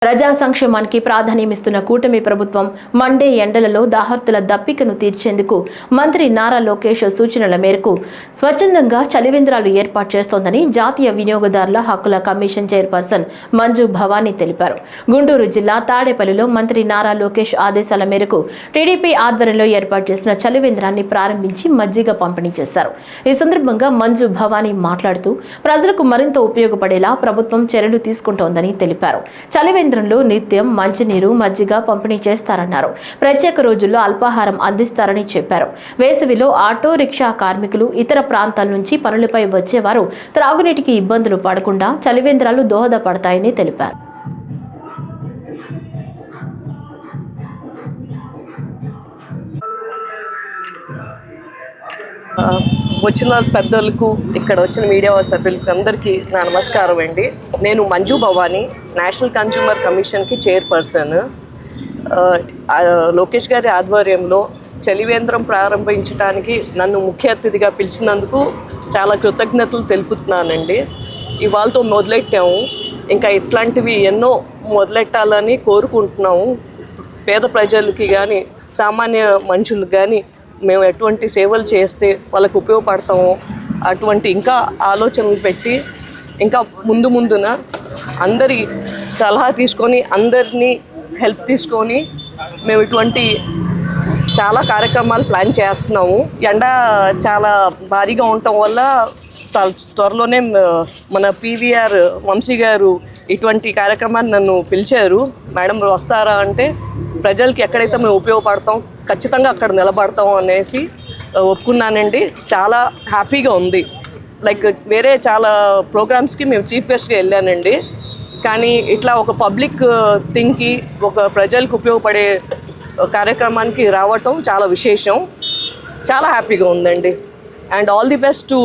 ప్రజా సంక్షేమానికి ప్రాధాన్యమిస్తున్న కూటమి ప్రభుత్వం మండే ఎండలలో దాహర్తుల దప్పికను తీర్చేందుకు మంత్రి నారా లోకేష్ సూచనల మేరకు స్వచ్ఛందంగా చలివేంద్రాలు ఏర్పాటు చేస్తోందని జాతీయ వినియోగదారుల హక్కుల కమిషన్ చైర్పర్సన్ మంజు భవానీ తెలిపారు. గుంటూరు జిల్లా తాడేపల్లిలో మంత్రి నారా లోకేష్ ఆదేశాల మేరకు టీడీపీ ఆధ్వర్యంలో ఏర్పాటు చేసిన చలివేంద్రాన్ని ప్రారంభించి మజ్జిగ పంపిణీ చేశారు. ఈ సందర్భంగా మంజు భవానీ మాట్లాడుతూ ప్రజలకు మరింత ఉపయోగపడేలా ప్రభుత్వం చర్యలు తీసుకుంటోందని తెలిపారు. చలివేంద్రంలో నిత్యం మంచినీరు, మజ్జిగ పంపిణీ చేస్తారన్నారు. ప్రత్యేక రోజుల్లో అల్పాహారం అందిస్తారని చెప్పారు. వేసవిలో ఆటో రిక్షా కార్మికులు ఇతర ప్రాంతాల నుంచి పనులపై వచ్చేవారు త్రాగునీటికి ఇబ్బందులు పడకుండా చలివేంద్రాలు దోహదపడతాయని తెలిపారు. వచ్చిన పెద్దలకు, ఇక్కడ వచ్చిన మీడియా సభ్యులకు అందరికీ నా నమస్కారం అండి. నేను మంజు భవానీ, నేషనల్ కన్జ్యూమర్ కమిషన్కి చైర్పర్సన్. లోకేష్ గారి ఆధ్వర్యంలో చలివేంద్రం ప్రారంభించడానికి నన్ను ముఖ్య అతిథిగా పిలిచినందుకు చాలా కృతజ్ఞతలు తెలుపుతున్నానండి. ఇవాళతో మొదలెట్టాము, ఇంకా ఇట్లాంటివి ఎన్నో మొదలెట్టాలని కోరుకుంటున్నాము. పేద ప్రజలకి కానీ సామాన్య మనుషులకు కానీ మేము ఎటువంటి సేవలు చేస్తే వాళ్ళకు ఉపయోగపడతామో అటువంటి ఇంకా ఆలోచనలు పెట్టి ఇంకా ముందున అందరి సలహా తీసుకొని అందరినీ హెల్ప్ తీసుకొని మేము ఇటువంటి చాలా కార్యక్రమాలు ప్లాన్ చేస్తున్నాము. ఎండ చాలా భారీగా ఉండటం వల్ల త్వరలోనే మన పీవీఆర్ వంశీ గారు ఇటువంటి కార్యక్రమాన్ని నన్ను పిలిచారు. మేడం వస్తారా అంటే ప్రజలకి ఎక్కడైతే మేము ఉపయోగపడతాం ఖచ్చితంగా అక్కడ నిలబడతాం అనేసి ఒప్పుకున్నానండి. చాలా హ్యాపీగా ఉంది. లైక్ వేరే చాలా ప్రోగ్రామ్స్కి మేము చీఫ్ గెస్ట్గా వెళ్ళానండి, కానీ ఇట్లా ఒక పబ్లిక్ థింగ్కి, ఒక ప్రజలకు ఉపయోగపడే కార్యక్రమానికి రావటం చాలా విశేషం. చాలా హ్యాపీగా ఉందండి. And all the best to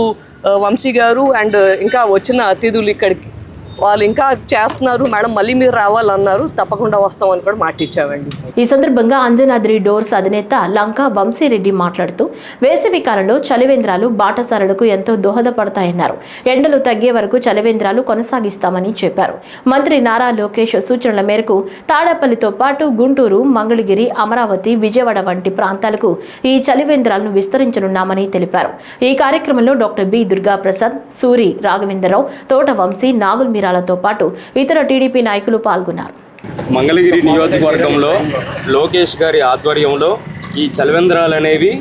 Vamshi గారు అండ్ ఇంకా వచ్చిన అతిథులు. ఇక్కడికి వాళ్ళు ఇంకా చేస్తున్నారు మేడం, మళ్ళీ మీరు రావాలన్నారు, తప్పకుండా వస్తామని కూడా మాట ఇచ్చామండి. ఈ సందర్భంగా అంజనాద్రి డోర్స్ అధినేత లంకా వంశీరెడ్డి మాట్లాడుతూ వేసవి కాలంలో చలివేంద్రాలు బాటసారులకు ఎంతో దోహదపడతాయన్నారు. ఎండలు తగ్గే వరకు చలివేంద్రాలు కొనసాగిస్తామని చెప్పారు. మంత్రి నారా లోకేష్ సూచనల మేరకు తాడేపల్లితో పాటు గుంటూరు, మంగళగిరి, అమరావతి, విజయవాడ వంటి ప్రాంతాలకు ఈ చలివేంద్రాలను విస్తరించనున్నామని తెలిపారు. ఈ కార్యక్రమంలో డాక్టర్ బి దుర్గా ప్రసాద్, సూరి రాఘవేంద్రరావు, తోట వంశీ, నాగుల్ మీరాలతో పాటు ఇతర టీడీపీ నాయకులు పాల్గొన్నారు. మంగళగిరి నియోజకవర్గంలో లోకేష్ గారి ఆధ్వర్యంలో ఈ చలివేంద్రాలు అనేవి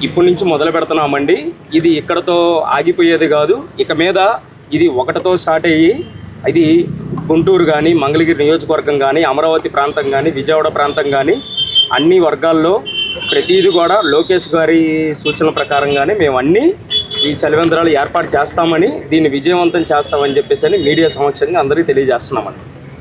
ఇప్పటి నుంచి మొదలు పెడుతున్నామండి. ఇది ఇక్కడతో ఆగిపోయేది కాదు. ఇక మీద ఇది ఒకటితో స్టార్ట్ అయ్యి ఇది గుంటూరు కానీ, మంగళగిరి నియోజకవర్గం కానీ, అమరావతి ప్రాంతం కానీ, విజయవాడ ప్రాంతం కానీ అన్ని వర్గాల్లో ప్రతిదీ కూడా లోకేష్ గారి సూచనల ప్రకారంగానే మేము అన్నీ ఈ చలివేంద్రాలు ఏర్పాటు చేస్తామని, దీన్ని విజయవంతం చేస్తామని చెప్పేసి మీడియా సమక్షంగా అందరికీ తెలియజేస్తున్నామండి.